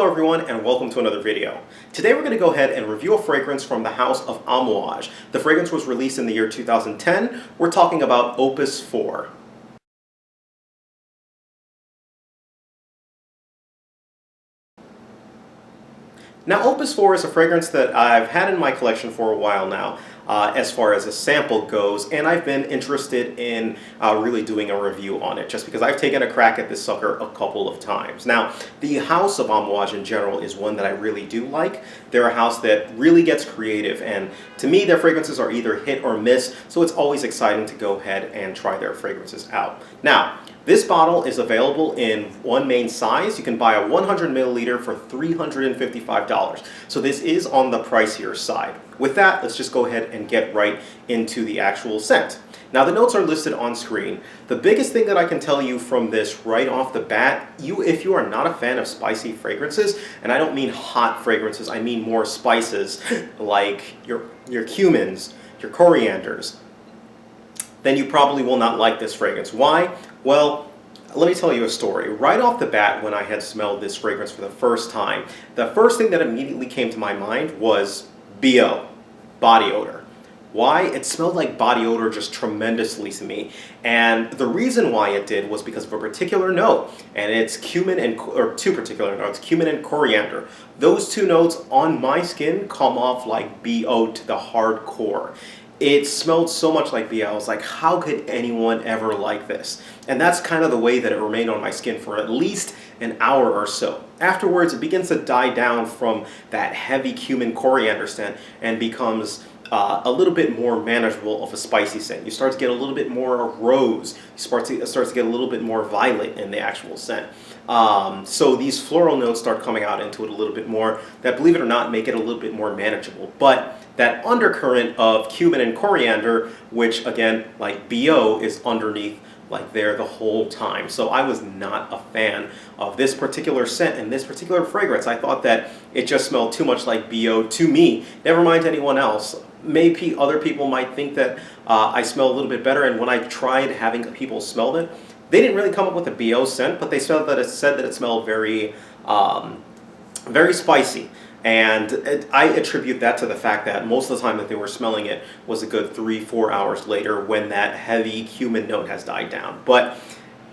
Hello everyone and welcome to another video. Today we're going to go ahead and review a fragrance from the house of Amouage. The fragrance was released in the year 2010. We're talking about Opus 4. Now Opus 4 is a fragrance that I've had in my collection for a while now, as far as a sample goes, and I've been interested in really doing a review on it just because I've taken a crack at this sucker a couple of times. Now the house of Amouage in general is one that I really do like. They're a house that really gets creative, and to me their fragrances are either hit or miss, so it's always exciting to go ahead and try their fragrances out. Now this bottle is available in one main size. You can buy a 100 milliliter for $355. So this is on the pricier side. With that, let's just go ahead and get right into the actual scent. Now the notes are listed on screen. The biggest thing that I can tell you from this right off the bat, if you are not a fan of spicy fragrances, and I don't mean hot fragrances, I mean more spices like your cumins, your corianders, then you probably will not like this fragrance. Why? Well, let me tell you a story. Right off the bat, when I had smelled this fragrance for the first time, the first thing that immediately came to my mind was BO, body odor. Why? It smelled like body odor just tremendously to me. And the reason why it did was because of a particular note, and it's cumin or two particular notes, cumin and coriander. Those two notes on my skin come off like BO to the hardcore. It smelled so much like BO. I was like, how could anyone ever like this? And that's kind of the way that it remained on my skin for at least an hour or so. Afterwards, it begins to die down from that heavy cumin coriander scent and becomes a little bit more manageable of a spicy scent. You start to get a little bit more rose. You start to get a little bit more violet in the actual scent. So these floral notes start coming out into it a little bit more that, believe it or not, make it a little bit more manageable. But that undercurrent of cumin and coriander, which again, like BO, is underneath like there the whole time. So I was not a fan of this particular scent and this particular fragrance. I thought that it just smelled too much like BO to me, never mind anyone else. Maybe other people might think that I smell a little bit better, and when I tried having people smell it, they didn't really come up with a BO scent, but they said that it smelled very, very spicy. And I attribute that to the fact that most of the time that they were smelling it was a good 3-4 hours later when that heavy cumin note has died down. But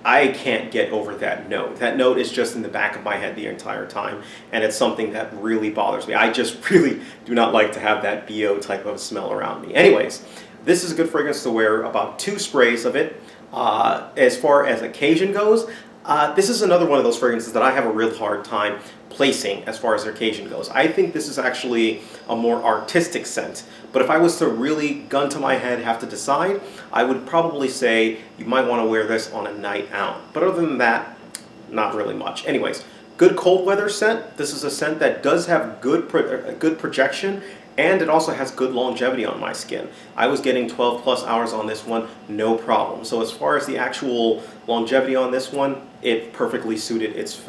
I can't get over that note. That note is just in the back of my head the entire time, and it's something that really bothers me. I just really do not like to have that BO type of smell around me. Anyways, this is a good fragrance to wear about 2 sprays of it. As far as occasion goes, this is another one of those fragrances that I have a real hard time placing as far as occasion goes. I think this is actually a more artistic scent, but if I was to really, gun to my head, have to decide, I would probably say you might want to wear this on a night out. But other than that, not really much. Anyways, good cold weather scent. This is a scent that does have good projection, and it also has good longevity on my skin. I was getting 12 plus hours on this one, no problem. So as far as the actual longevity on this one, it perfectly suited its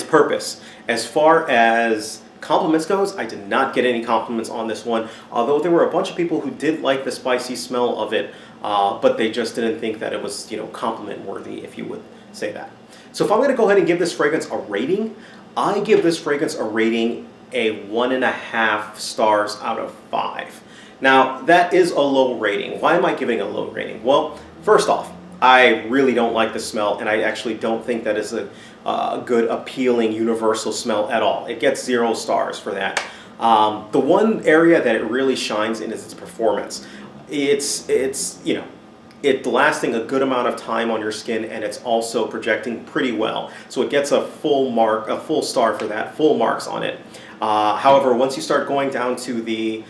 purpose. As far as compliments goes, I did not get any compliments on this one, although there were a bunch of people who did like the spicy smell of it, but they just didn't think that it was, compliment worthy, if you would say that. So if I'm going to go ahead and give this fragrance a rating, I give this fragrance a rating a 1.5 stars out of 5. Now that is a low rating. Why am I giving a low rating? Well, first off, I really don't like the smell, and I actually don't think that is a good, appealing, universal smell at all. It gets 0 stars for that. The one area that it really shines in is its performance. It's lasting a good amount of time on your skin, and it's also projecting pretty well. So it gets a full star for that, full marks on it. However, once you start going down to the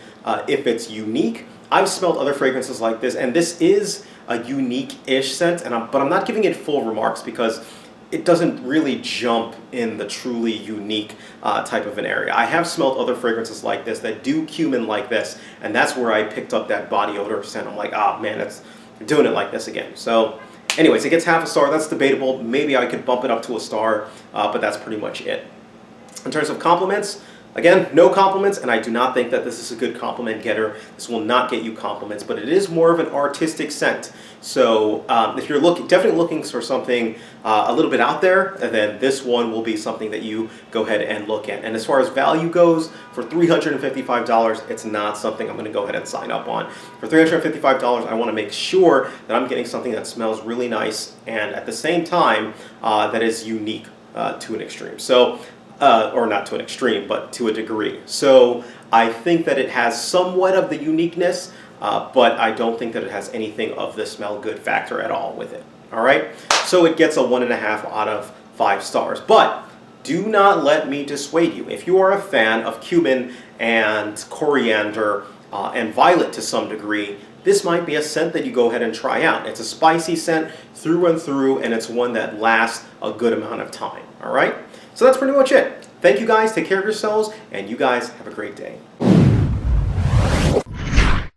if it's unique, I've smelled other fragrances like this, and this is a unique-ish scent, but I'm not giving it full remarks because it doesn't really jump in the truly unique type of an area. I have smelled other fragrances like this that do cumin like this, and that's where I picked up that body odor scent. I'm like, oh man, it's doing it like this again. So anyways, it gets half a star. That's debatable. Maybe I could bump it up to a star, but that's pretty much it. In terms of compliments, Again, no compliments, and I do not think that this is a good compliment getter. This will not get you compliments, but it is more of an artistic scent. So if you're definitely looking for something a little bit out there, then this one will be something that you go ahead and look at. And as far as value goes, for $355, it's not something I'm going to go ahead and sign up on. For $355, I want to make sure that I'm getting something that smells really nice and at the same time that is unique to an extreme. So, or not to an extreme, but to a degree. So I think that it has somewhat of the uniqueness, but I don't think that it has anything of the smell good factor at all with it. All right, so it gets a 1.5 out of 5 stars. But do not let me dissuade you. If you are a fan of cumin and coriander and violet to some degree, this might be a scent that you go ahead and try out. It's a spicy scent through and through, and it's one that lasts a good amount of time. All right, so that's pretty much it. Thank you guys, take care of yourselves, and you guys have a great day.